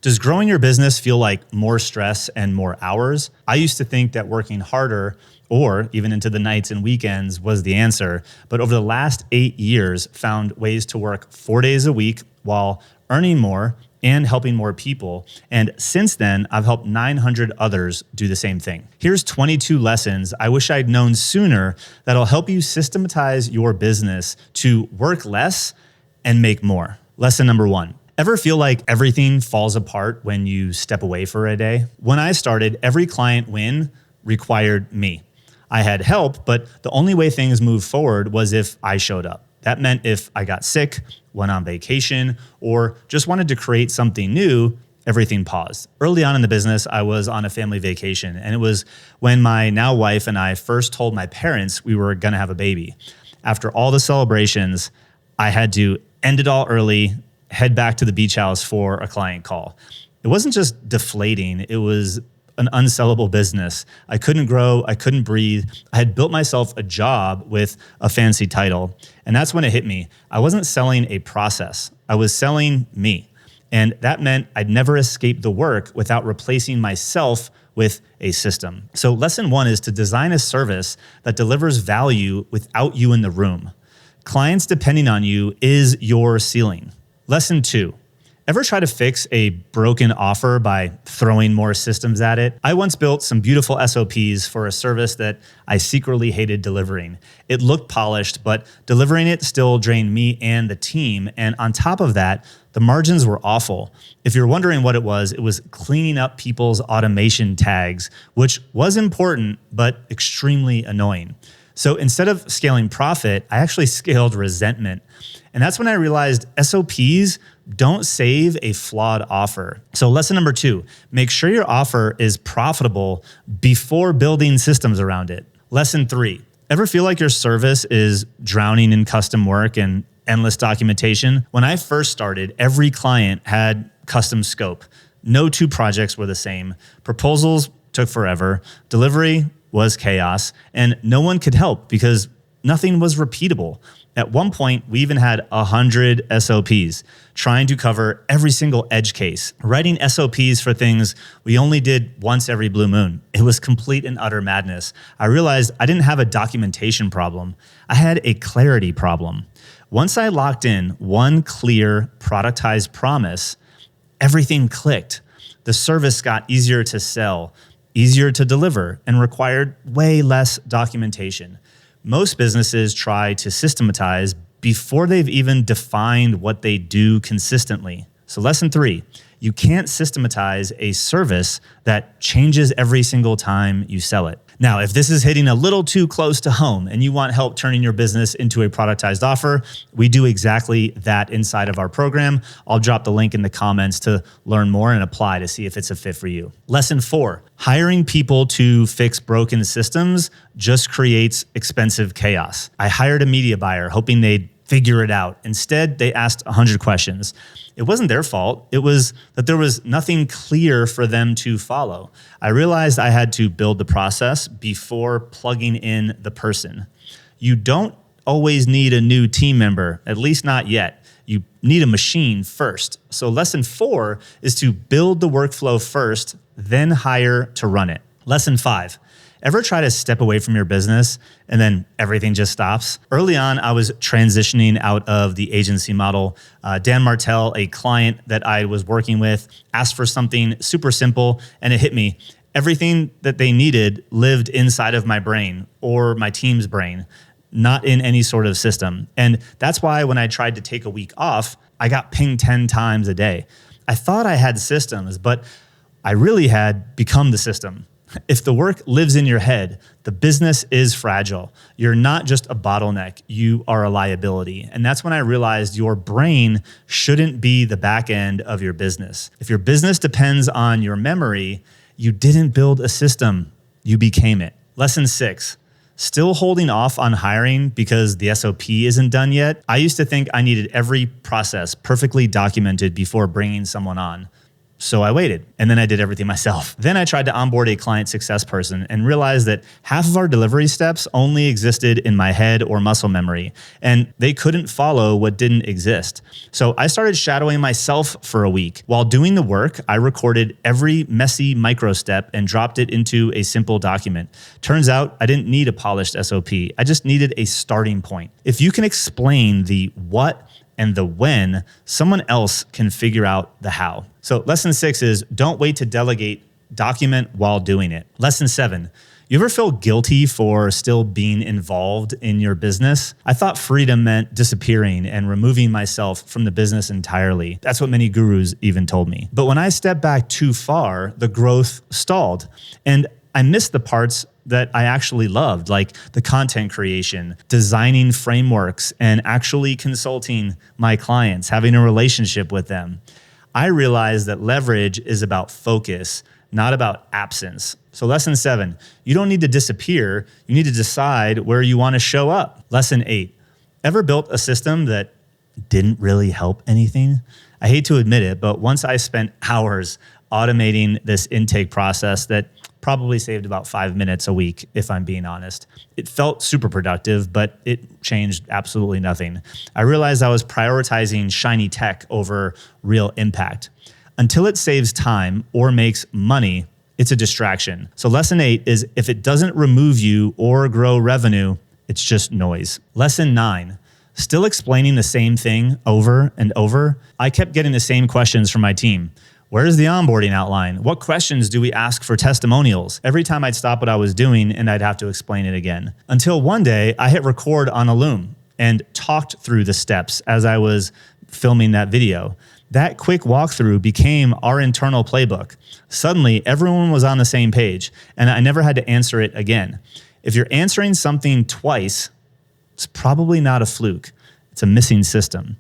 Does growing your business feel like more stress and more hours? I used to think that working harder or even into the nights and weekends was the answer. But over the last 8 years, found ways to work 4 days a week while earning more and helping more people. And since then, I've helped 900 others do the same thing. Here's 22 lessons I wish I'd known sooner that'll help you systematize your business to work less and make more. Lesson number 1. Ever feel like everything falls apart when you step away for a day? When I started, every client win required me. I had help, but the only way things moved forward was if I showed up. That meant if I got sick, went on vacation, or just wanted to create something new, everything paused. Early on in the business, I was on a family vacation, and it was when my now wife and I first told my parents we were gonna have a baby. After all the celebrations, I had to end it all early, head back to the beach house for a client call. It wasn't just deflating, it was an unsellable business. I couldn't grow, I couldn't breathe. I had built myself a job with a fancy title. And that's when it hit me. I wasn't selling a process, I was selling me. And that meant I'd never escape the work without replacing myself with a system. So lesson 1 is to design a service that delivers value without you in the room. Clients depending on you is your ceiling. Lesson 2, ever try to fix a broken offer by throwing more systems at it? I once built some beautiful SOPs for a service that I secretly hated delivering. It looked polished, but delivering it still drained me and the team. And on top of that, the margins were awful. If you're wondering what it was cleaning up people's automation tags, which was important, but extremely annoying. So instead of scaling profit, I actually scaled resentment. And that's when I realized SOPs don't save a flawed offer. So lesson number 2, make sure your offer is profitable before building systems around it. Lesson 3, ever feel like your service is drowning in custom work and endless documentation? When I first started, every client had custom scope. No 2 projects were the same. Proposals took forever. Delivery was chaos, and no one could help because nothing was repeatable. At one point, we even had 100 SOPs trying to cover every single edge case, writing SOPs for things we only did once every blue moon. It was complete and utter madness. I realized I didn't have a documentation problem. I had a clarity problem. Once I locked in one clear, productized promise, everything clicked. The service got easier to sell, easier to deliver, and required way less documentation. Most businesses try to systematize before they've even defined what they do consistently. So lesson 3, you can't systematize a service that changes every single time you sell it. Now, if this is hitting a little too close to home and you want help turning your business into a productized offer, we do exactly that inside of our program. I'll drop the link in the comments to learn more and apply to see if it's a fit for you. Lesson 4, hiring people to fix broken systems just creates expensive chaos. I hired a media buyer hoping they'd figure it out. Instead, they asked 100 questions. It wasn't their fault. It was that there was nothing clear for them to follow. I realized I had to build the process before plugging in the person. You don't always need a new team member, at least not yet. You need a machine first. So lesson 4 is to build the workflow first, then hire to run it. Lesson 5, ever try to step away from your business and then everything just stops? Early on, I was transitioning out of the agency model. Dan Martell, a client that I was working with, asked for something super simple and it hit me. Everything that they needed lived inside of my brain or my team's brain, not in any sort of system. And that's why when I tried to take a week off, I got pinged 10 times a day. I thought I had systems, but I really had become the system. If the work lives in your head, the business is fragile. You're not just a bottleneck, you are a liability. And that's when I realized your brain shouldn't be the back end of your business. If your business depends on your memory, you didn't build a system, you became it. Lesson 6, still holding off on hiring because the SOP isn't done yet? I used to think I needed every process perfectly documented before bringing someone on. So I waited, and then I did everything myself. Then I tried to onboard a client success person and realized that half of our delivery steps only existed in my head or muscle memory, and they couldn't follow what didn't exist. So I started shadowing myself for a week. While doing the work, I recorded every messy micro step and dropped it into a simple document. Turns out I didn't need a polished SOP. I just needed a starting point. If you can explain the what and the when, someone else can figure out the how. So lesson 6 is don't wait to delegate, document while doing it. Lesson 7, you ever feel guilty for still being involved in your business? I thought freedom meant disappearing and removing myself from the business entirely. That's what many gurus even told me. But when I stepped back too far, the growth stalled. And I missed the parts that I actually loved, like the content creation, designing frameworks, and actually consulting my clients, having a relationship with them. I realized that leverage is about focus, not about absence. So lesson 7, you don't need to disappear. You need to decide where you want to show up. Lesson 8, ever built a system that didn't really help anything? I hate to admit it, but once I spent hours automating this intake process that probably saved about 5 minutes a week, if I'm being honest. It felt super productive, but it changed absolutely nothing. I realized I was prioritizing shiny tech over real impact. Until it saves time or makes money, it's a distraction. So lesson 8 is if it doesn't remove you or grow revenue, it's just noise. Lesson 9, still explaining the same thing over and over. I kept getting the same questions from my team. Where's the onboarding outline? What questions do we ask for testimonials? Every time I'd stop what I was doing and I'd have to explain it again. Until one day I hit record on a Loom and talked through the steps as I was filming that video. That quick walkthrough became our internal playbook. Suddenly everyone was on the same page and I never had to answer it again. If you're answering something twice, it's probably not a fluke. It's a missing system.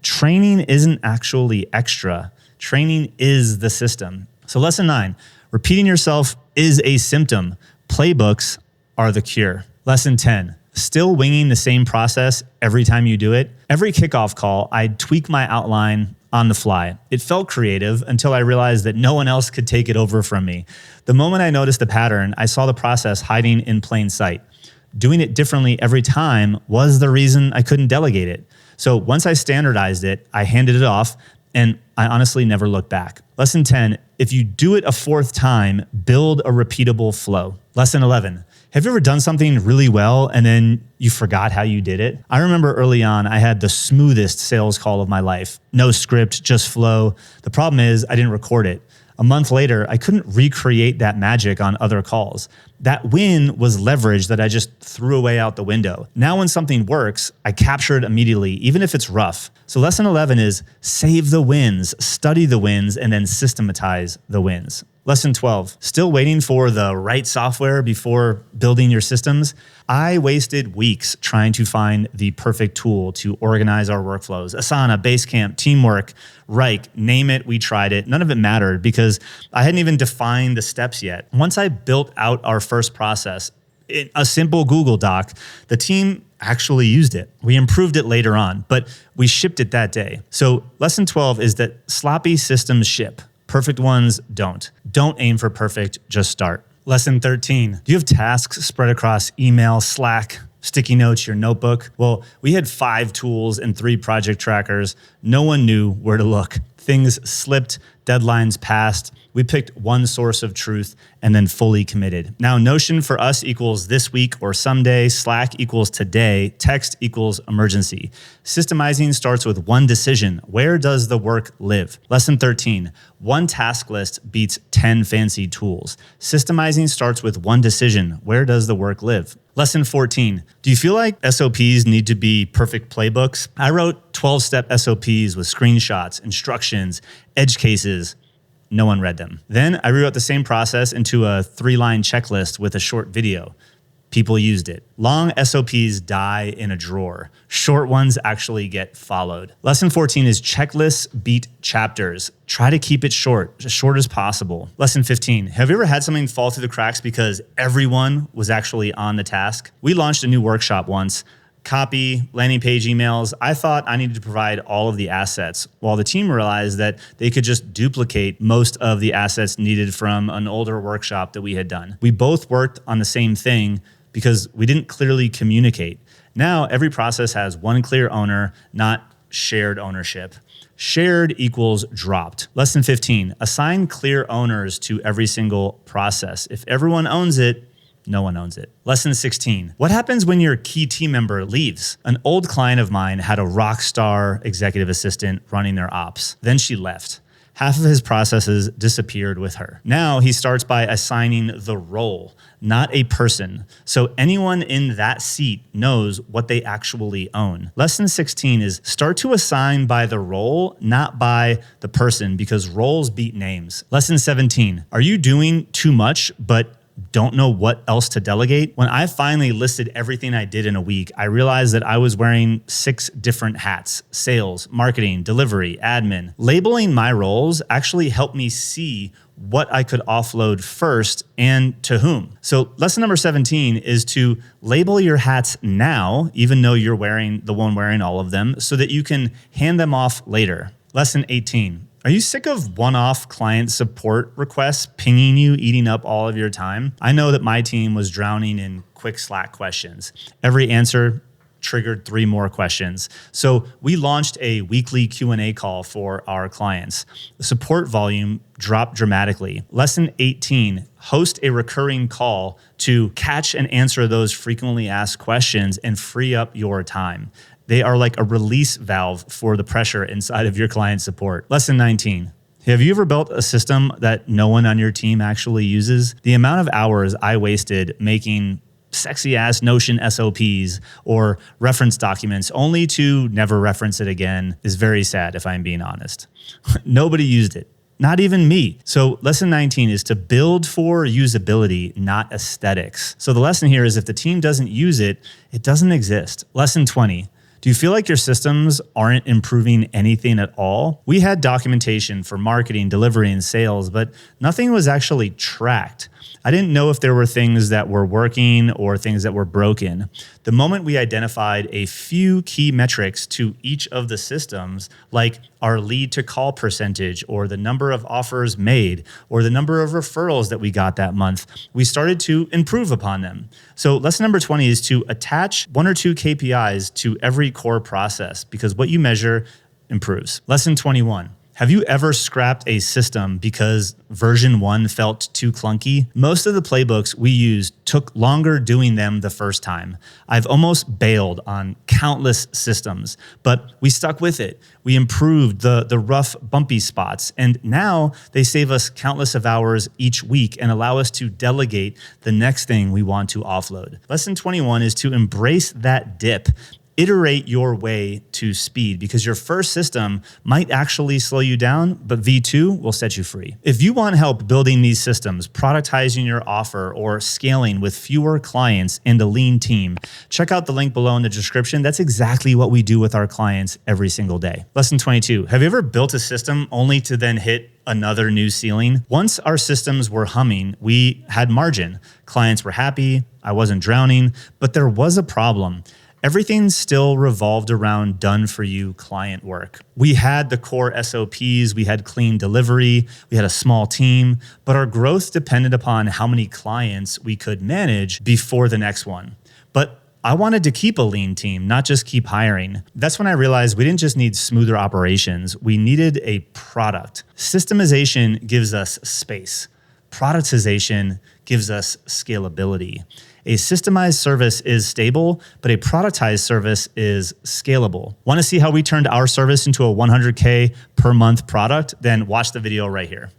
Training isn't actually extra. Training is the system. So lesson 9, repeating yourself is a symptom. Playbooks are the cure. Lesson 10, still winging the same process every time you do it. Every kickoff call, I'd tweak my outline on the fly. It felt creative until I realized that no one else could take it over from me. The moment I noticed the pattern, I saw the process hiding in plain sight. Doing it differently every time was the reason I couldn't delegate it. So once I standardized it, I handed it off, and I honestly never looked back. Lesson 10, if you do it a fourth time, build a repeatable flow. Lesson 11, have you ever done something really well and then you forgot how you did it? I remember early on, I had the smoothest sales call of my life. No script, just flow. The problem is I didn't record it. A month later, I couldn't recreate that magic on other calls. That win was leverage that I just threw away out the window. Now when something works, I capture it immediately, even if it's rough. So lesson 11 is save the wins, study the wins, and then systematize the wins. Lesson 12, still waiting for the right software before building your systems? I wasted weeks trying to find the perfect tool to organize our workflows. Asana, Basecamp, Teamwork, Rike, name it, we tried it. None of it mattered because I hadn't even defined the steps yet. Once I built out our first process, in a simple Google Doc, the team actually used it. We improved it later on, but we shipped it that day. So lesson 12 is that sloppy systems ship. Perfect ones don't. Don't aim for perfect, just start. Lesson 13, do you have tasks spread across email, Slack, sticky notes, your notebook? Well, we had 5 tools and 3 project trackers. No one knew where to look. Things slipped, deadlines passed. We picked one source of truth and then fully committed. Now, Notion for us equals this week or someday. Slack equals today. Text equals emergency. Systemizing starts with one decision. Where does the work live? Lesson 13, one task list beats 10 fancy tools. Systemizing starts with one decision. Where does the work live? Lesson 14, do you feel like SOPs need to be perfect playbooks? I wrote 12-step SOPs with screenshots, instructions, edge cases. No one read them. Then I rewrote the same process into a 3-line checklist with a short video. People used it. Long SOPs die in a drawer. Short ones actually get followed. Lesson 14 is checklists beat chapters. Try to keep it short, as short as possible. Lesson 15, have you ever had something fall through the cracks because everyone was actually on the task? We launched a new workshop once. copy, landing page emails. I thought I needed to provide all of the assets, while the team realized that they could just duplicate most of the assets needed from an older workshop that we had done. We both worked on the same thing because we didn't clearly communicate. Now every process has one clear owner, not shared ownership. Shared equals dropped. Lesson 15, assign clear owners to every single process. If everyone owns it, no one owns it. Lesson 16, what happens when your key team member leaves? An old client of mine had a rock star executive assistant running their ops. Then she left. Half of his processes disappeared with her. Now he starts by assigning the role, not a person. So anyone in that seat knows what they actually own. Lesson 16 is start to assign by the role, not by the person, because roles beat names. Lesson 17, are you doing too much but don't know what else to delegate? When I finally listed everything I did in a week, I realized that I was wearing 6 different hats: sales, marketing, delivery, admin. Labeling my roles actually helped me see what I could offload first and to whom. So lesson number 17 is to label your hats now, even though you're wearing all of them, so that you can hand them off later. Lesson 18. Are you sick of one-off client support requests pinging you, eating up all of your time? I know that my team was drowning in quick Slack questions. Every answer triggered 3 more questions. So we launched a weekly Q&A call for our clients. The support volume dropped dramatically. Lesson 18, host a recurring call to catch and answer those frequently asked questions and free up your time. They are like a release valve for the pressure inside of your client support. Lesson 19. Have you ever built a system that no one on your team actually uses? The amount of hours I wasted making sexy ass Notion SOPs or reference documents only to never reference it again is very sad, if I'm being honest. Nobody used it. Not even me. So lesson 19 is to build for usability, not aesthetics. So the lesson here is if the team doesn't use it, it doesn't exist. Lesson 20. Do you feel like your systems aren't improving anything at all? We had documentation for marketing, delivery, and sales, but nothing was actually tracked. I didn't know if there were things that were working or things that were broken. The moment we identified a few key metrics to each of the systems, like our lead to call percentage or the number of offers made or the number of referrals that we got that month, we started to improve upon them. So lesson number 20 is to attach 1 or 2 KPIs to every core process because what you measure improves. Lesson 21. Have you ever scrapped a system because version 1 felt too clunky? Most of the playbooks we used took longer doing them the first time. I've almost bailed on countless systems, but we stuck with it. We improved the rough, bumpy spots, and now they save us countless of hours each week and allow us to delegate the next thing we want to offload. Lesson 21 is to embrace that dip. Iterate your way to speed because your first system might actually slow you down, but V2 will set you free. If you want help building these systems, productizing your offer, or scaling with fewer clients and a lean team, check out the link below in the description. That's exactly what we do with our clients every single day. Lesson 22. Have you ever built a system only to then hit another new ceiling? Once our systems were humming, we had margin. Clients were happy. I wasn't drowning, but there was a problem. Everything still revolved around done-for-you client work. We had the core SOPs, we had clean delivery, we had a small team, but our growth depended upon how many clients we could manage before the next one. But I wanted to keep a lean team, not just keep hiring. That's when I realized we didn't just need smoother operations, we needed a product. Systemization gives us space. Productization gives us scalability. A systemized service is stable, but a productized service is scalable. Want to see how we turned our service into a $100K per month product? Then watch the video right here.